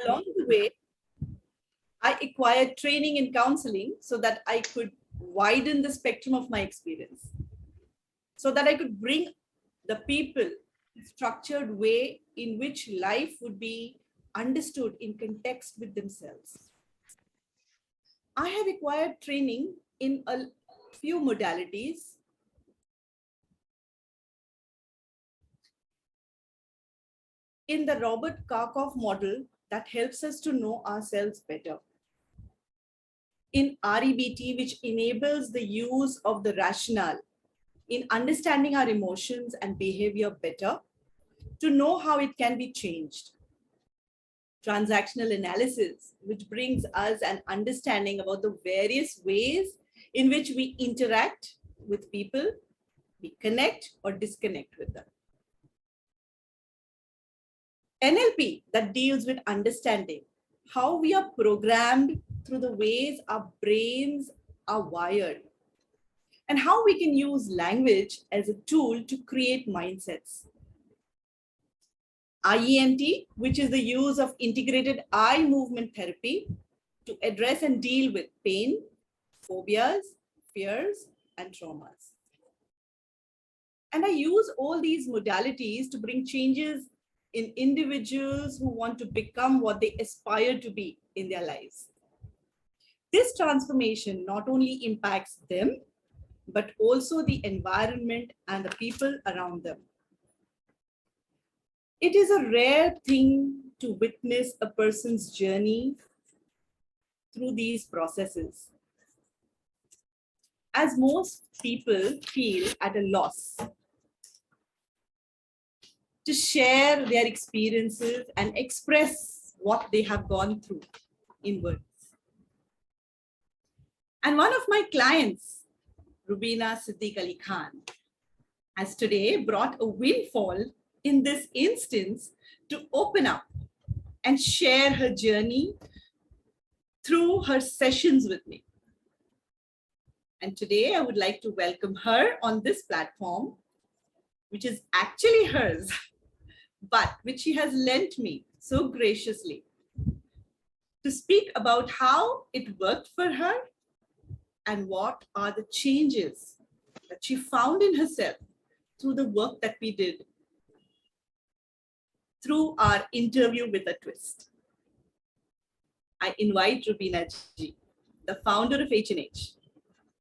Along the way, I acquired training in counseling so that I could widen the spectrum of my experience, so that I could bring the people a structured way in which life would be understood in context with themselves. I have acquired training in a few modalities. In the Robert Karkoff model that helps us to know ourselves better. In REBT, which enables the use of the rationale in understanding our emotions and behavior better to know how it can be changed. Transactional analysis, which brings us an understanding about the various ways in which we interact with people, we connect or disconnect with them. NLP, that deals with understanding how we are programmed through the ways our brains are wired, and how we can use language as a tool to create mindsets. IENT, which is the use of integrated eye movement therapy to address and deal with pain, phobias, fears, and traumas. And I use all these modalities to bring changes in individuals who want to become what they aspire to be in their lives. This transformation not only impacts them, but also the environment and the people around them. It is a rare thing to witness a person's journey through these processes, as most people feel at a loss to share their experiences and express what they have gone through in words. And one of my clients, Rubina Siddiq Ali Khan, has today brought a windfall in this instance to open up and share her journey through her sessions with me. And today I would like to welcome her on this platform, which is actually hers, but which she has lent me so graciously to speak about how it worked for her and what are the changes that she found in herself through the work that we did through our interview with a twist. I invite Rubina ji, the founder of HNH,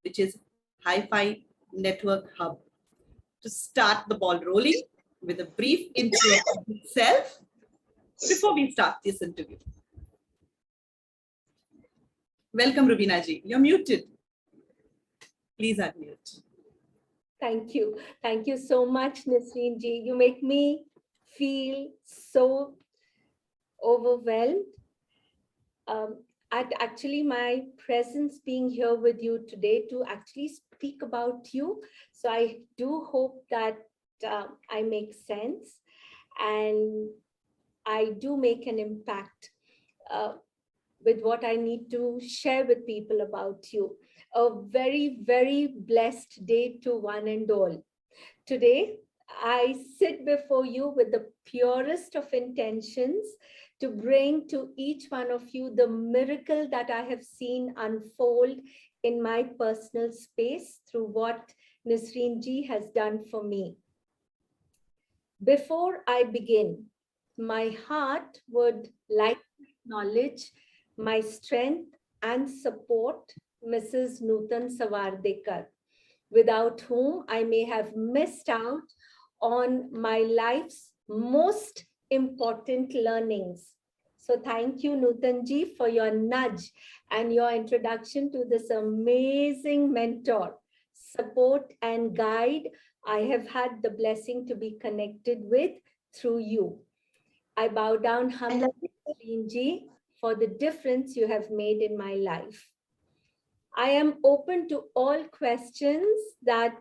which is Hi-Fi Network Hub, to start the ball rolling with a brief intro of itself before we start this interview. Welcome, Rubina ji. You're muted. Please unmute. Thank you. Thank you so much, Nisrin ji. You make me feel so overwhelmed. Actually, my presence being here with you today to actually speak about you. So I do hope that I make sense and I do make an impact with what I need to share with people about you. A very, very blessed day to one and all. Today, I sit before you with the purest of intentions to bring to each one of you the miracle that I have seen unfold in my personal space through what Nisrin ji has done for me. Before I begin, my heart would like to acknowledge my strength and support, Mrs. Nutan Savardekar, without whom I may have missed out on my life's most important learnings. So thank you, Nutan ji, for your nudge and your introduction to this amazing mentor, support and guide I have had the blessing to be connected with through you. I bow down humbly, Nisrin ji, for the difference you have made in my life. I am open to all questions that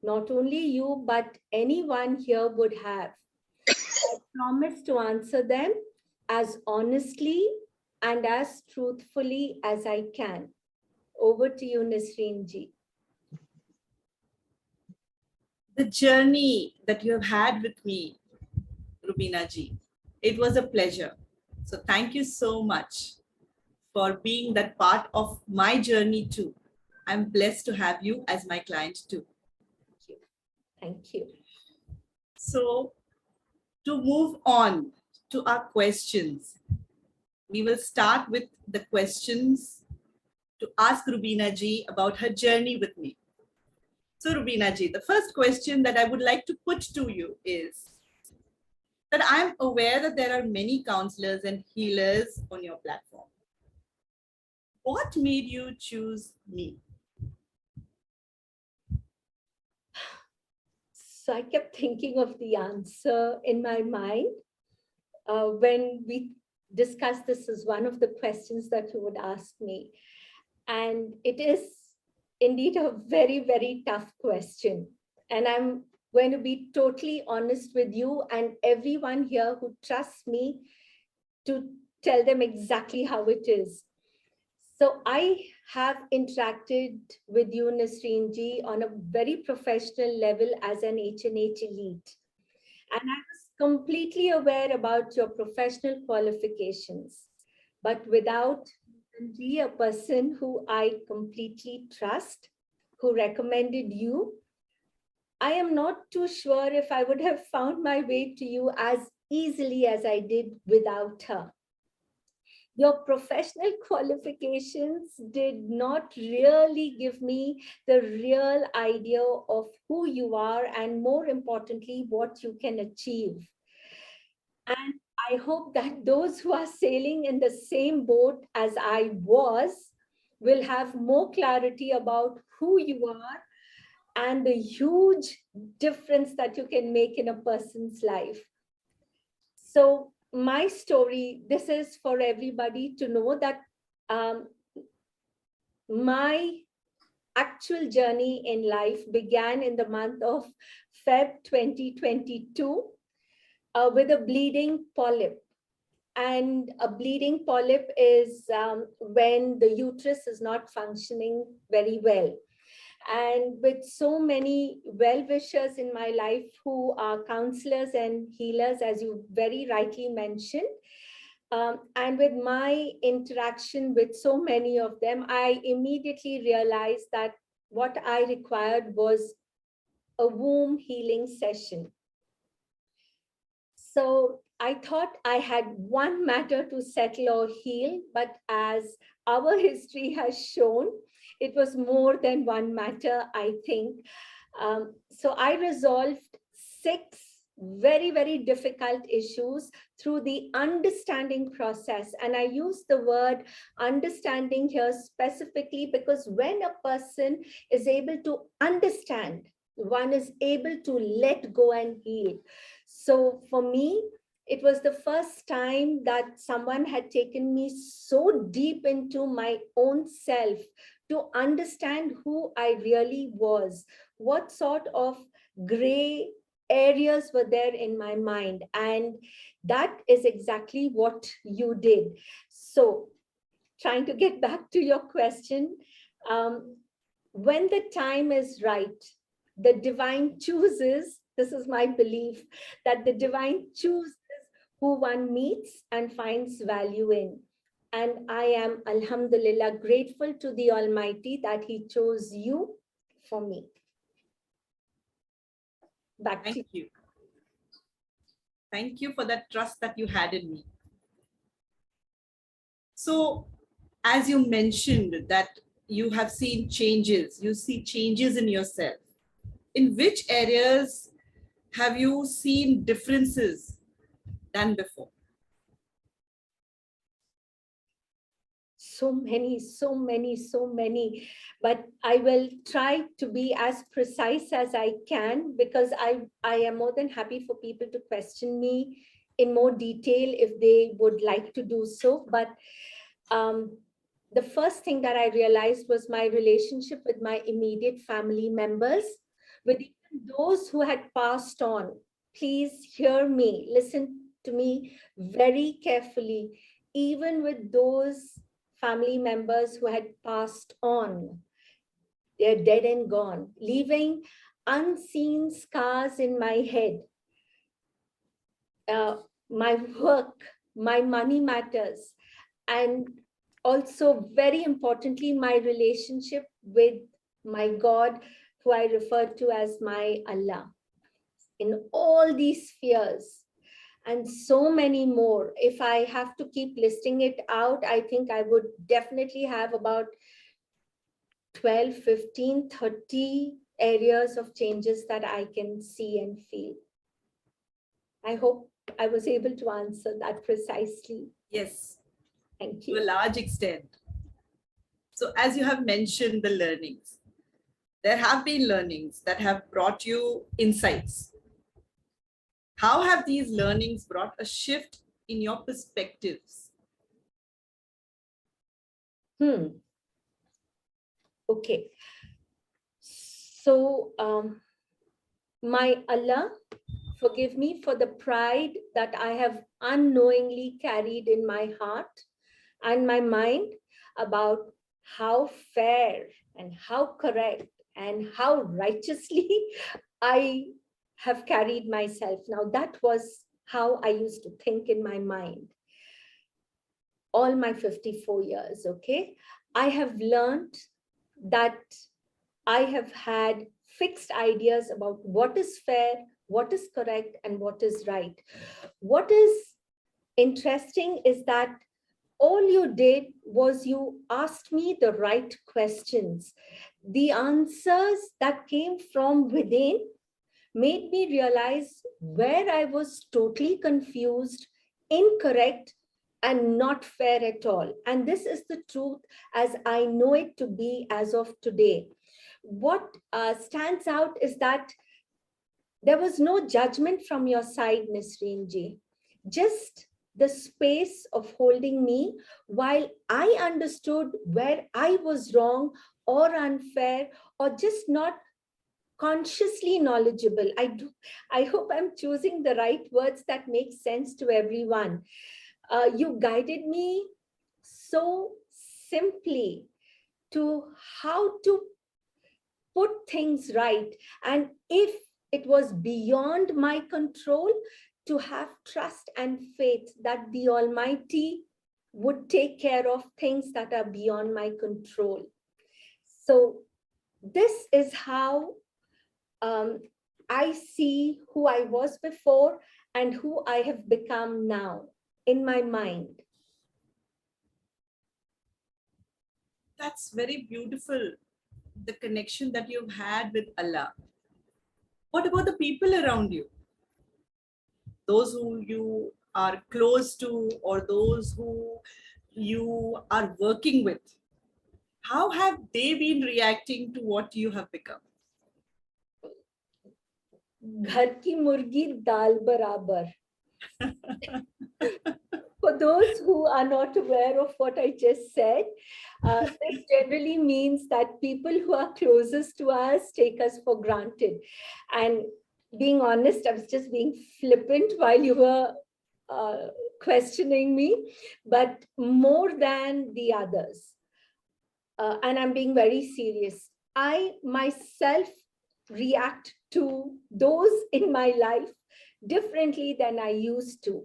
not only you, but anyone here would have. I promise to answer them as honestly and as truthfully as I can. Over to you, Nisrin ji. The journey that you have had with me, Rubina ji, it was a pleasure. So thank you so much for being that part of my journey too. I'm blessed to have you as my client too. Thank you. So to move on to our questions, we will start with the questions to ask Rubina ji about her journey with me. So Rubina ji, the first question that I would like to put to you is that I'm aware that there are many counselors and healers on your platform. What made you choose me? So I kept thinking of the answer in my mind when we discussed this as one of the questions that you would ask me. And it is indeed a very, very tough question. And I'm going to be totally honest with you and everyone here who trusts me to tell them exactly how it is. So I have interacted with you, Nisrin ji, on a very professional level as an HNH Elite. And I was completely aware about your professional qualifications. But without Nisrin ji, a person who I completely trust, who recommended you, I am not too sure if I would have found my way to you as easily as I did without her. Your professional qualifications did not really give me the real idea of who you are and, more importantly, what you can achieve. And I hope that those who are sailing in the same boat as I was will have more clarity about who you are and the huge difference that you can make in a person's life. So my story, this is for everybody to know that my actual journey in life began in the month of Feb 2022 with a bleeding polyp. And a bleeding polyp is when the uterus is not functioning very well. And with so many well-wishers in my life who are counselors and healers, as you very rightly mentioned, and with my interaction with so many of them, I immediately realized that what I required was a womb healing session. So I thought I had one matter to settle or heal, but as our history has shown, it was more than one matter, I think. So I resolved 6 very, very difficult issues through the understanding process. And I use the word understanding here specifically because when a person is able to understand, one is able to let go and heal. So for me, it was the first time that someone had taken me so deep into my own self to understand who I really was, what sort of gray areas were there in my mind. And that is exactly what you did. So trying to get back to your question, when the time is right, the divine chooses, this is my belief, that the divine chooses who one meets and finds value in. And I am, alhamdulillah, grateful to the Almighty that He chose you for me. Back to you. Thank you. Thank you for that trust that you had in me. So, as you mentioned that you have seen changes, you see changes in yourself. In which areas have you seen differences than before? So many, so many, so many. But I will try to be as precise as I can because I am more than happy for people to question me in more detail if they would like to do so. But the first thing that I realized was my relationship with my immediate family members, with even those who had passed on. Please hear me, listen to me very carefully. Even with those family members who had passed on, they're dead and gone, leaving unseen scars in my head. My work my money matters, and also very importantly, my relationship with my God, who I refer to as my Allah. In all these spheres, and so many more. If I have to keep listing it out, I think I would definitely have about 12, 15, 30 areas of changes that I can see and feel. I hope I was able to answer that precisely. Yes, Thank to a you. large extent. So as you have mentioned the learnings, there have been learnings that have brought you insights. How have these learnings brought a shift in your perspectives? Okay. So, my Allah, forgive me for the pride that I have unknowingly carried in my heart and my mind about how fair and how correct and how righteously I have carried myself. Now, that was how I used to think in my mind all my 54 years, okay? I have learned that I have had fixed ideas about what is fair, what is correct, and what is right. What is interesting is that all you did was you asked me the right questions. The answers that came from within made me realize where I was totally confused, incorrect, and not fair at all. And this is the truth as I know it to be as of today. What stands out is that there was no judgment from your side, Nisrin ji. Just the space of holding me while I understood where I was wrong or unfair or just not consciously knowledgeable. I hope I'm choosing the right words that make sense to everyone. You guided me so simply to how to put things right. And if it was beyond my control, to have trust and faith that the Almighty would take care of things that are beyond my control. So this is how I see who I was before and who I have become now in my mind. That's very beautiful, the connection that you've had with Allah. What about the people around you? Those who you are close to or those who you are working with. How have they been reacting to what you have become? Ghar ki murgi dal barabar. For those who are not aware of what I just said, this generally means that people who are closest to us take us for granted. And being honest, I was just being flippant while you were questioning me, but more than the others. And I'm being very serious. I myself react to those in my life differently than I used to.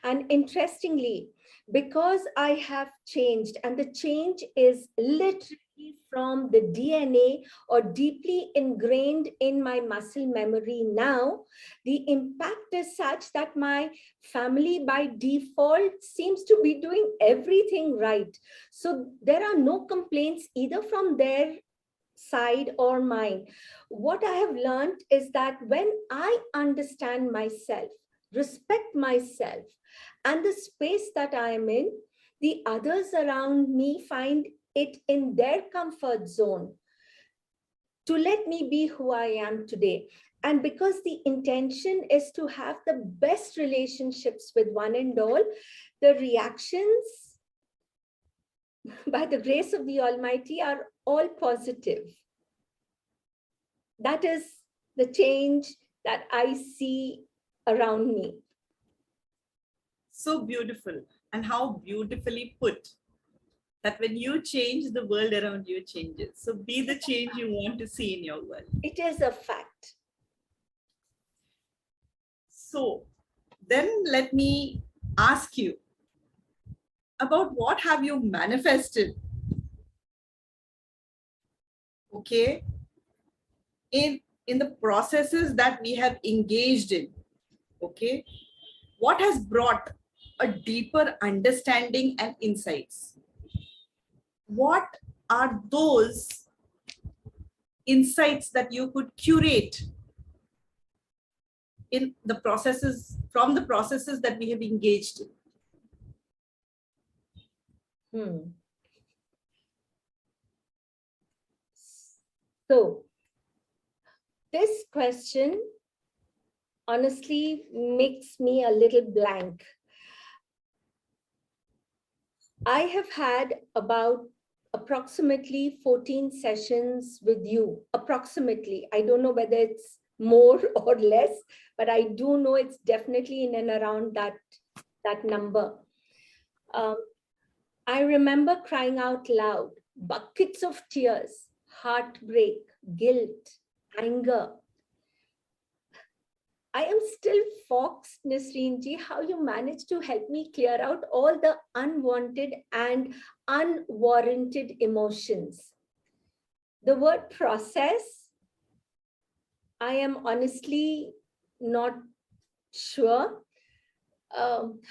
And interestingly, because I have changed, and the change is literally from the DNA or deeply ingrained in my muscle memory now, the impact is such that my family by default seems to be doing everything right. So there are no complaints either from their side or mine. What I have learned is that when I understand myself, respect myself, and the space that I am in, the others around me find it in their comfort zone to let me be who I am today. And because the intention is to have the best relationships with one and all, the reactions, by the grace of the Almighty, are all positive. That is the change that I see around me. So beautiful, and how beautifully put that when you change, the world around you changes. So be the change you want to see in your world. It is a fact. So then let me ask you, about what have you manifested, okay, in the processes that we have engaged in, okay, what has brought a deeper understanding and insights? What are those insights that you could curate in the processes, from the processes that we have engaged in? So this question honestly makes me a little blank. I have had about approximately 14 sessions with you, approximately. I don't know whether it's more or less, but I do know it's definitely in and around that number. I remember crying out loud, buckets of tears, heartbreak, guilt, anger. I am still foxed, Nisrin ji, how you managed to help me clear out all the unwanted and unwarranted emotions. The word process, I am honestly not sure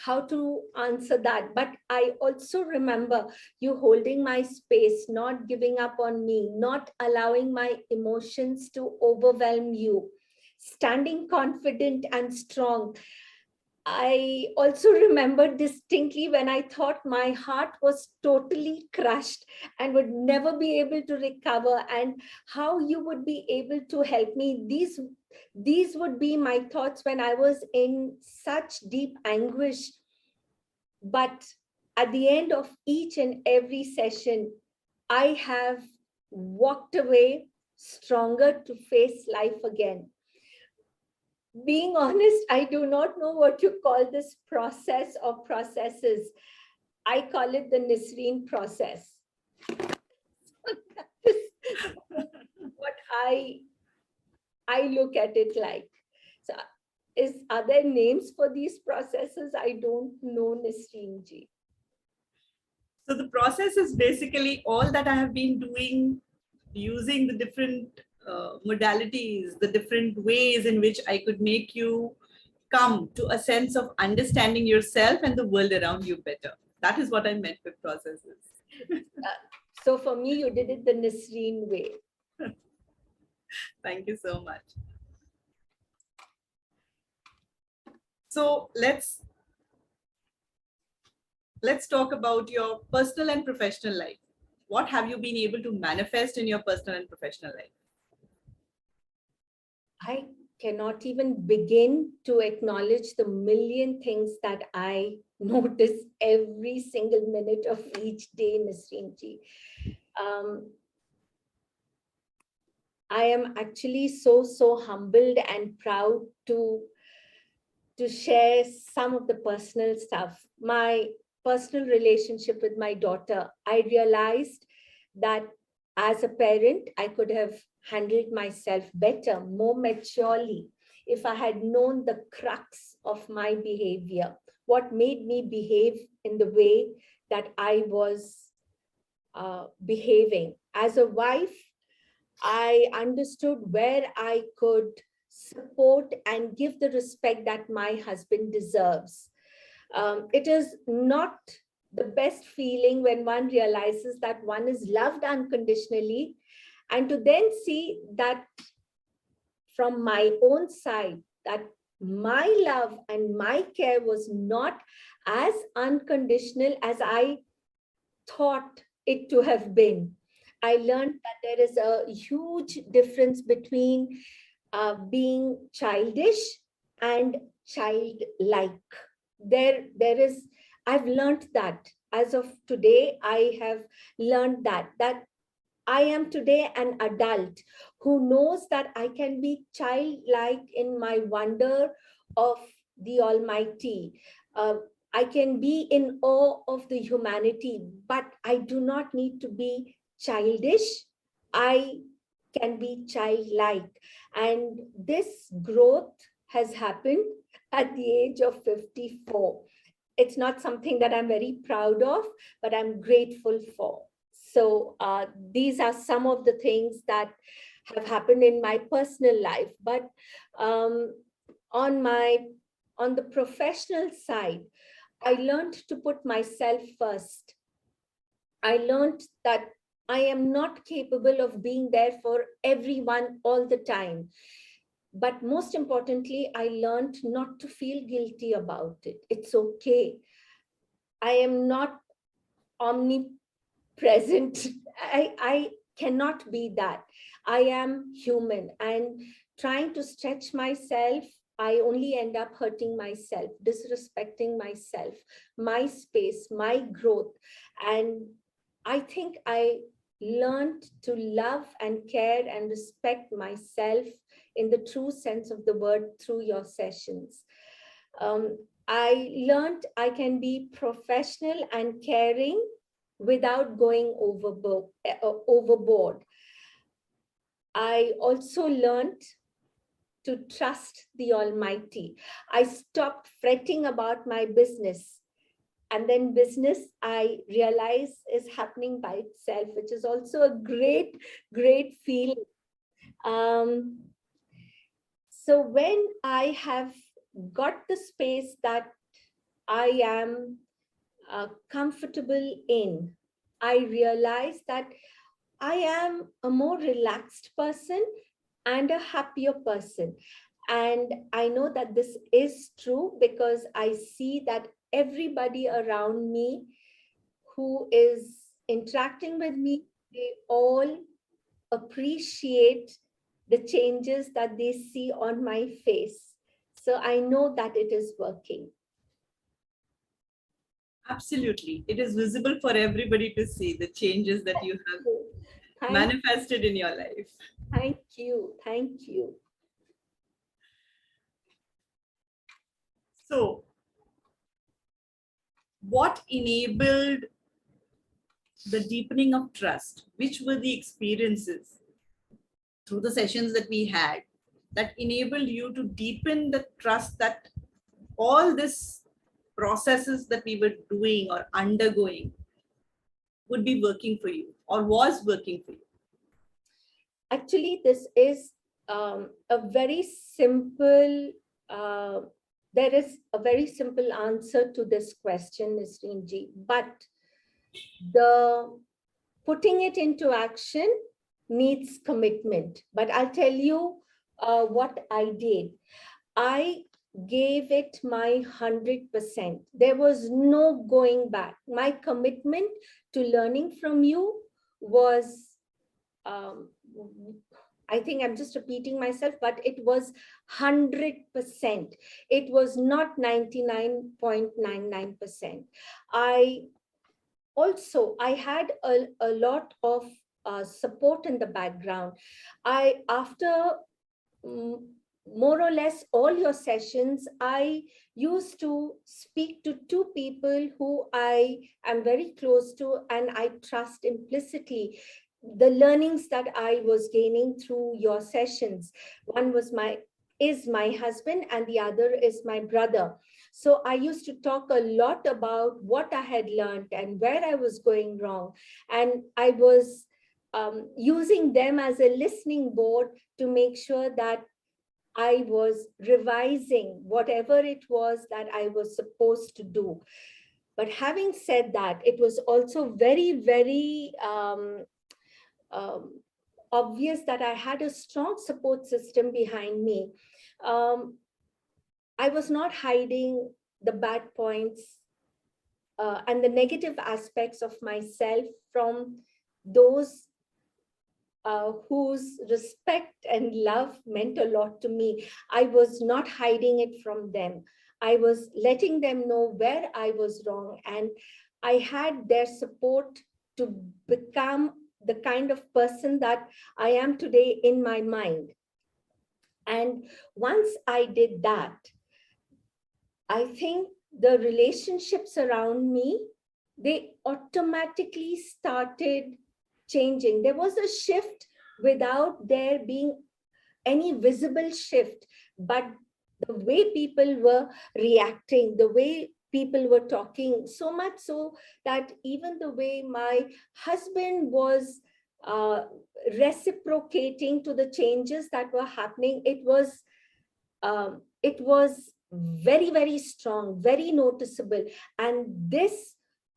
how to answer that. But I also remember you holding my space, not giving up on me, not allowing my emotions to overwhelm you, standing confident and strong. I also remember distinctly when I thought my heart was totally crushed and would never be able to recover, and how you would be able to help me. These would be my thoughts when I was in such deep anguish. But at the end of each and every session, I have walked away stronger to face life again. Being honest, I do not know what you call this process or processes. I call it the Nisrin process. That is what I look at it like. So, are there names for these processes? I don't know, Nisrin ji. So the process is basically all that I have been doing, using the different modalities, the different ways in which I could make you come to a sense of understanding yourself and the world around you better. That is what I meant with processes. So for me, you did it the Nisrin way. Thank you so much. So let's talk about your personal and professional life. What have you been able to manifest in your personal and professional life? I cannot even begin to acknowledge the million things that I notice every single minute of each day, Nisrin ji. I am actually so humbled and proud to share some of the personal stuff. My personal relationship with my daughter, I realized that as a parent, I could have handled myself better, more maturely, if I had known the crux of my behavior, what made me behave in the way that I was behaving. As a wife, I understood where I could support and give the respect that my husband deserves. It is not the best feeling when one realizes that one is loved unconditionally, and to then see that from my own side, that my love and my care was not as unconditional as I thought it to have been. I learned that there is a huge difference between being childish and childlike. I've learned that. As of today, I have learned that I am today an adult who knows that I can be childlike in my wonder of the Almighty. I can be in awe of the humanity, but I do not need to be childish. I can be childlike. And this growth has happened at the age of 54. it's not something that I'm very proud of, but I'm grateful for. So these are some of the things that have happened in my personal life. But on the professional side, I learned to put myself first. I learned that I am not capable of being there for everyone all the time. But most importantly, I learned not to feel guilty about it. It's okay. I am not omnipresent. I cannot be that. I am human, and trying to stretch myself, I only end up hurting myself, disrespecting myself, my space, my growth. And I think I learned to love and care and respect myself in the true sense of the word through your sessions. I learned I can be professional and caring without going overboard. I also learned to trust the Almighty. I stopped fretting about my business. And then business, I realize, is happening by itself, which is also a great, great feeling. So when I have got the space that I am comfortable in, I realize that I am a more relaxed person and a happier person. And I know that this is true because I see that everybody around me who is interacting with me, they all appreciate the changes that they see on my face. So I know that it is working. Absolutely. It is visible for everybody to see the changes that you have manifested in your life. Thank you. Thank you. So, what enabled the deepening of trust? Which were the experiences through the sessions that we had that enabled you to deepen the trust that all this processes that we were doing or undergoing would be working for you or was working for you? Actually, this is a very simple, there is a very simple answer to this question, Nisrin ji, but the putting it into action needs commitment. But I'll tell you what I did. I gave it my 100%. There was no going back. My commitment to learning from you was, I think I'm just repeating myself, but it was 100%. It was not 99.99%. I had a lot of support in the background. After more or less all your sessions, I used to speak to two people who I am very close to and I trust implicitly. The learnings that I was gaining through your sessions. One is my husband and the other is my brother. So I used to talk a lot about what I had learned and where I was going wrong. And I was using them as a listening board to make sure that I was revising whatever it was that I was supposed to do. But having said that, it was also very, very obvious that I had a strong support system behind me. I was not hiding the bad points and the negative aspects of myself from those whose respect and love meant a lot to me. I was not hiding it from them. I was letting them know where I was wrong, and I had their support to become the kind of person that I am today in my mind. And once I did that, I think the relationships around me, they automatically started changing. There was a shift without there being any visible shift, but the way people were reacting, the way people were talking, so much so that even the way my husband was reciprocating to the changes that were happening, it was very, very strong, very noticeable. And this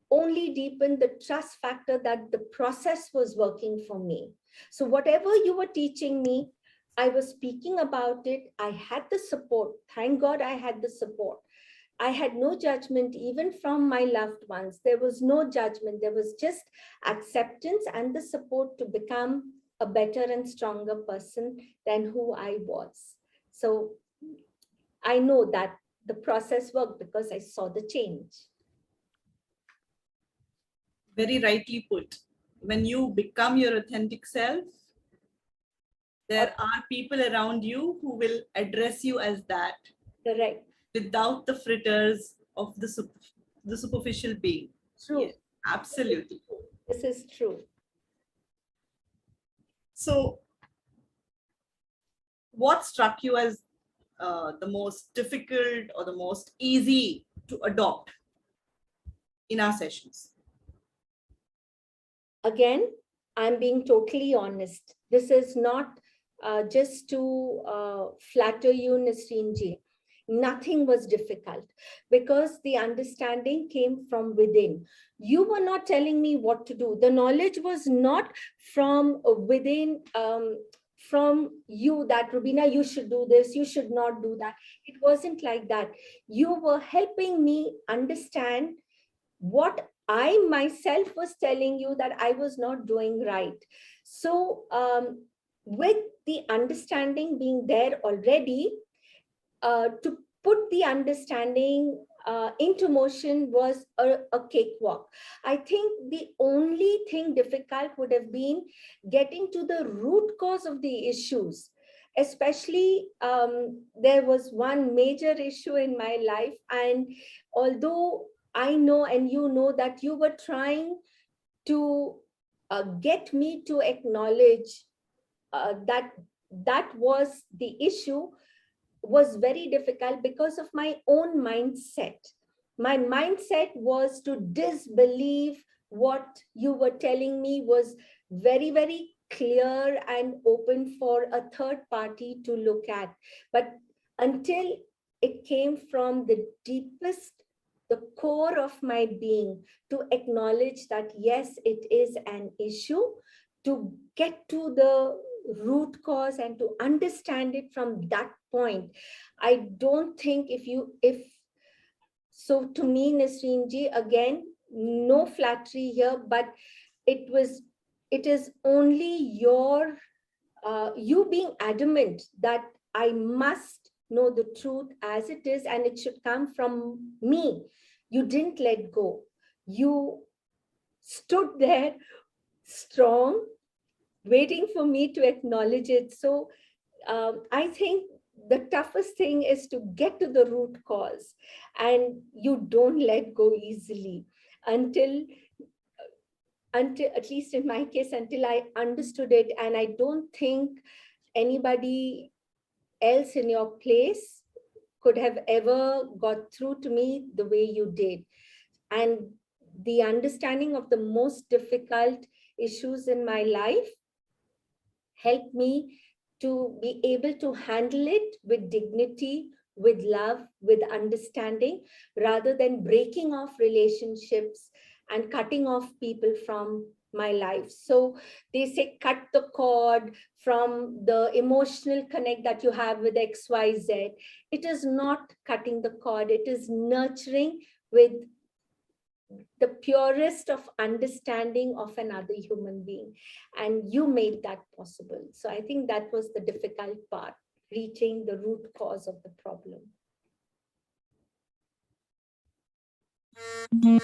only deepened the trust factor that the process was working for me. So whatever you were teaching me, I was speaking about it. I had the support. Thank God I had the support. I had no judgment, even from my loved ones. There was no judgment. There was just acceptance and the support to become a better and stronger person than who I was. So I know that the process worked because I saw the change. Very rightly put. When you become your authentic self, there are people around you who will address you as that. Correct. Without the fritters of the superficial being. True. Yes, absolutely. This is true. So, what struck you as the most difficult or the most easy to adopt in our sessions? Again, I'm being totally honest. This is not just to flatter you, Nisrin ji. Nothing was difficult because the understanding came from within. You were not telling me what to do. The knowledge was not from within, from you that, Rubina, you should do this, you should not do that. It wasn't like that. You were helping me understand what I myself was telling you that I was not doing right. So with the understanding being there already, to put the understanding into motion was a cakewalk. I think the only thing difficult would have been getting to the root cause of the issues. Especially, there was one major issue in my life, and although I know and you know that you were trying to get me to acknowledge that that was the issue, was very difficult because of my own mindset. My mindset was to disbelieve what you were telling me was very, very clear and open for a third party to look at. But until it came from the deepest, the core of my being, to acknowledge that, yes, it is an issue, to get to the root cause and to understand it from that point. I don't think if so, to me, Nisrin ji, again, no flattery here, but it is only you being adamant that I must know the truth as it is and it should come from me. You didn't let go. You stood there strong, waiting for me to acknowledge it. So I think the toughest thing is to get to the root cause, and you don't let go easily until, at least in my case, until I understood it. And I don't think anybody else in your place could have ever got through to me the way you did. And the understanding of the most difficult issues in my life helped me to be able to handle it with dignity, with love, with understanding, rather than breaking off relationships and cutting off people from my life. So they say cut the cord from the emotional connect that you have with XYZ. It is not cutting the cord, it is nurturing with the purest of understanding of another human being. And you made that possible. So I think that was the difficult part, reaching the root cause of the problem. And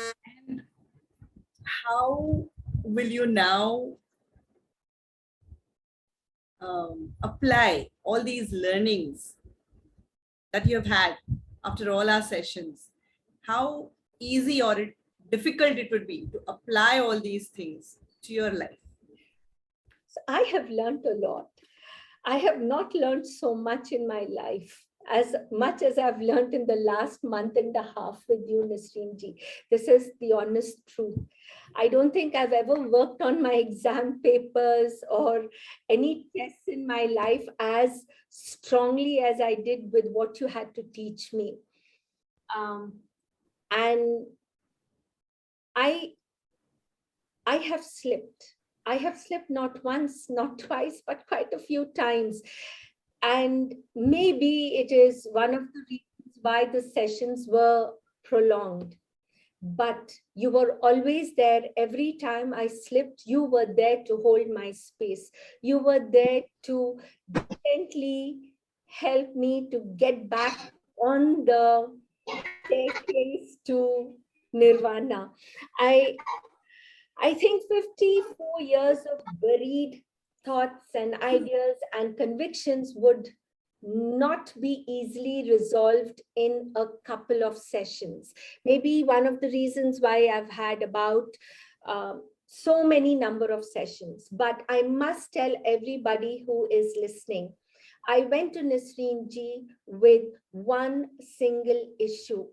how will you now apply all these learnings that you have had after all our sessions? How easy or difficult it would be to apply all these things to your life? So I have learned a lot. I have not learned so much in my life. as much as I've learned in the last month and a half with you, Nisrin ji. This is the honest truth. I don't think I've ever worked on my exam papers or any tests in my life as strongly as I did with what you had to teach me. And I have slipped. I have slipped not once, not twice, but quite a few times. And maybe it is one of the reasons why the sessions were prolonged. But you were always there. Every time I slipped, you were there to hold my space. You were there to gently help me to get back on the staircase to nirvana. I think 54 years of buried thoughts and ideas and convictions would not be easily resolved in a couple of sessions. Maybe one of the reasons why I've had about so many number of sessions, but I must tell everybody who is listening, I went to Nisrin ji with one single issue.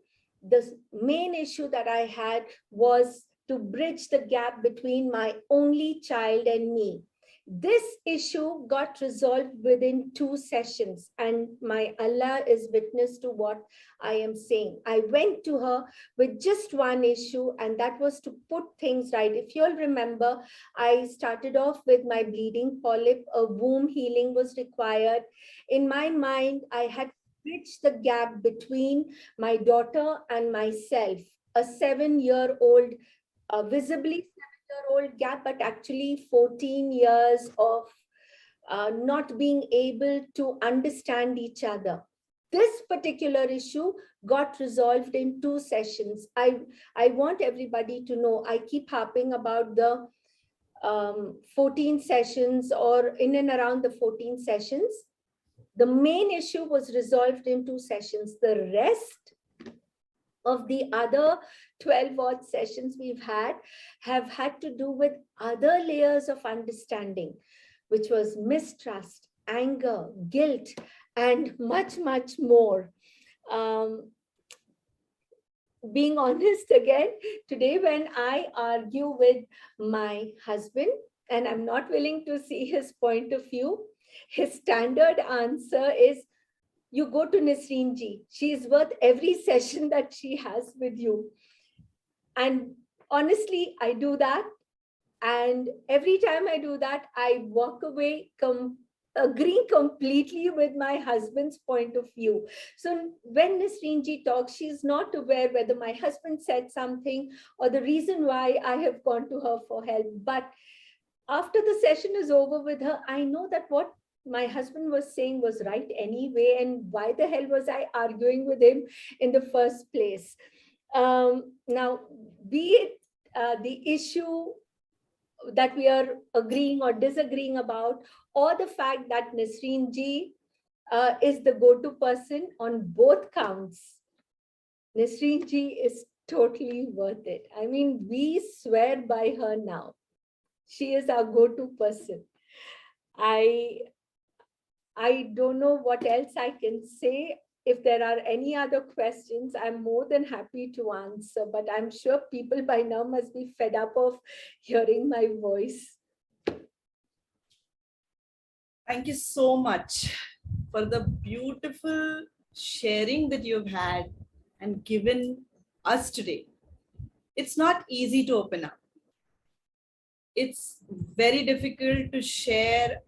The main issue that I had was to bridge the gap between my only child and me. This issue got resolved within 2 sessions, and my Allah is witness to what I am saying. I went to her with just one issue, and that was to put things right. If you'll remember, I started off with my bleeding polyp, a womb healing was required. In my mind, I had bridged the gap between my daughter and myself, a 7-year-old, visibly 7-year-old gap, but actually 14 years of not being able to understand each other. This particular issue got resolved in 2 sessions. I want everybody to know, I keep harping about the 14 sessions or in and around the 14 sessions. The main issue was resolved in 2 sessions. The rest of the other 12 odd sessions we've had have had to do with other layers of understanding, which was mistrust, anger, guilt, and much, much more. Being honest again, today when I argue with my husband and I'm not willing to see his point of view, his standard answer is, you go to Nisrin ji. She is worth every session that she has with you. And honestly, I do that. And every time I do that, I walk away agreeing completely with my husband's point of view. So when Nisrin ji talks, she's not aware whether my husband said something or the reason why I have gone to her for help. But after the session is over with her, I know that what my husband was saying was right anyway, and why the hell was I arguing with him in the first place? Now, be it the issue that we are agreeing or disagreeing about, or the fact that Nisrin ji is the go-to person on both counts, Nisrin ji is totally worth it. I mean, we swear by her now. She is our go-to person. I don't know what else I can say. If there are any other questions, I'm more than happy to answer, but I'm sure people by now must be fed up of hearing my voice. Thank you so much for the beautiful sharing that you've had and given us today. It's not easy to open up. It's very difficult to share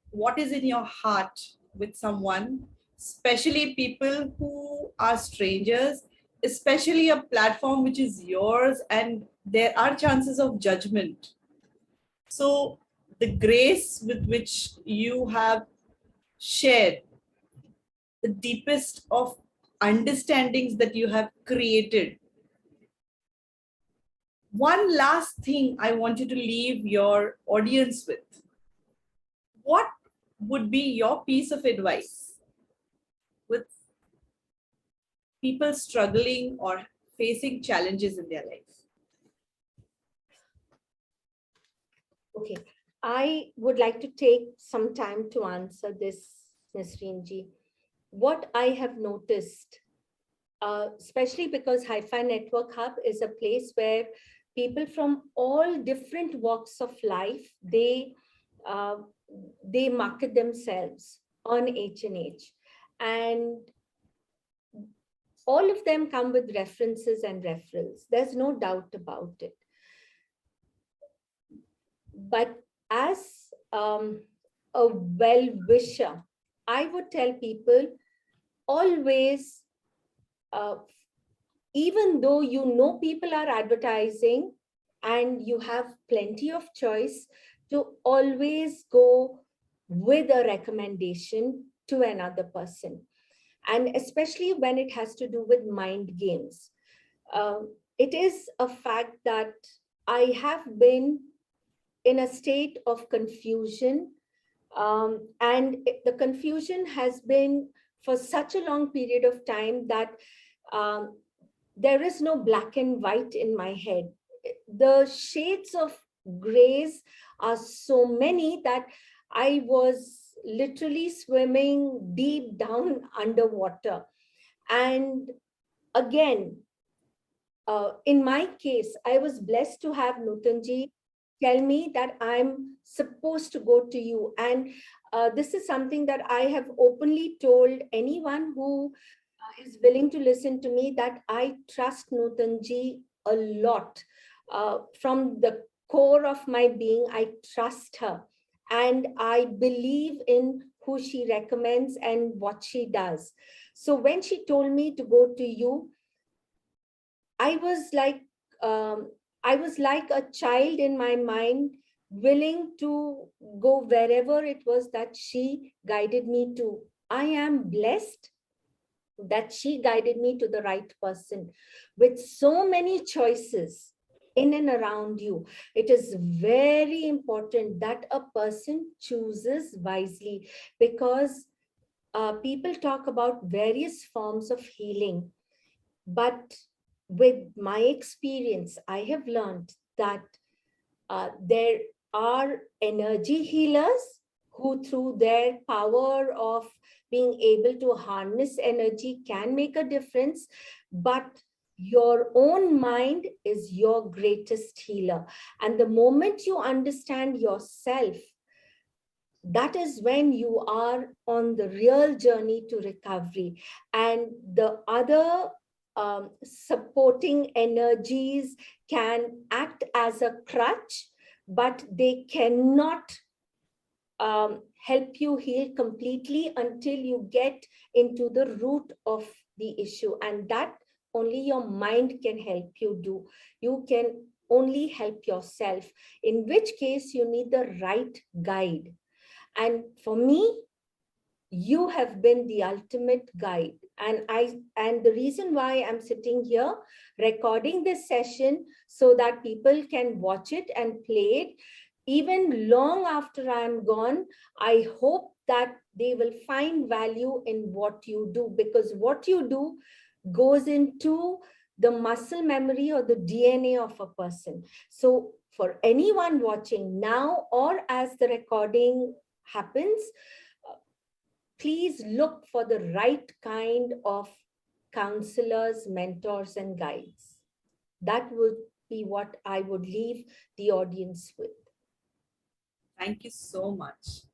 what is in your heart with someone, especially people who are strangers, especially a platform which is yours, and there are chances of judgment. So the grace with which you have shared the deepest of understandings that you have created. One last thing I want you to leave your audience with. What would be your piece of advice with people struggling or facing challenges in their life? Okay, I would like to take some time to answer this, Nisrin ji. what I have noticed, especially because Hi-Fi Network Hub is a place where people from all different walks of life, uh, they market themselves on HNH. And all of them come with references and referrals. There's no doubt about it. But as a well-wisher, I would tell people always, even though you know people are advertising and you have plenty of choice, to always go with a recommendation to another person. And especially when it has to do with mind games. It is a fact that I have been in a state of confusion, the confusion has been for such a long period of time that um, there is no black and white in my head. The shades of grays are so many that I was literally swimming deep down underwater. And again, in my case, I was blessed to have Nutanji tell me that I'm supposed to go to you. And this is something that I have openly told anyone who is willing to listen to me, that I trust Nutanji a lot. From the core of my being, I trust her. And I believe in who she recommends and what she does. So when she told me to go to you, I was like, I was like a child in my mind, willing to go wherever it was that she guided me to. I am blessed that she guided me to the right person. With so many choices in and around you, it is very important that a person chooses wisely, because people talk about various forms of healing. But with my experience, I have learned that there are energy healers who, through their power of being able to harness energy, can make a difference. But your own mind is your greatest healer. And the moment you understand yourself, that is when you are on the real journey to recovery. And the other supporting energies can act as a crutch, but they cannot help you heal completely until you get into the root of the issue. And that only your mind can help you do. You can only help yourself, in which case you need the right guide. And for me, you have been the ultimate guide. And the reason why I'm sitting here recording this session, so that people can watch it and play it, even long after I'm gone, I hope that they will find value in what you do, because what you do goes into the muscle memory or the DNA of a person. So for anyone watching now or as the recording happens, please look for the right kind of counselors, mentors, and guides. That would be what I would leave the audience with. Thank you so much.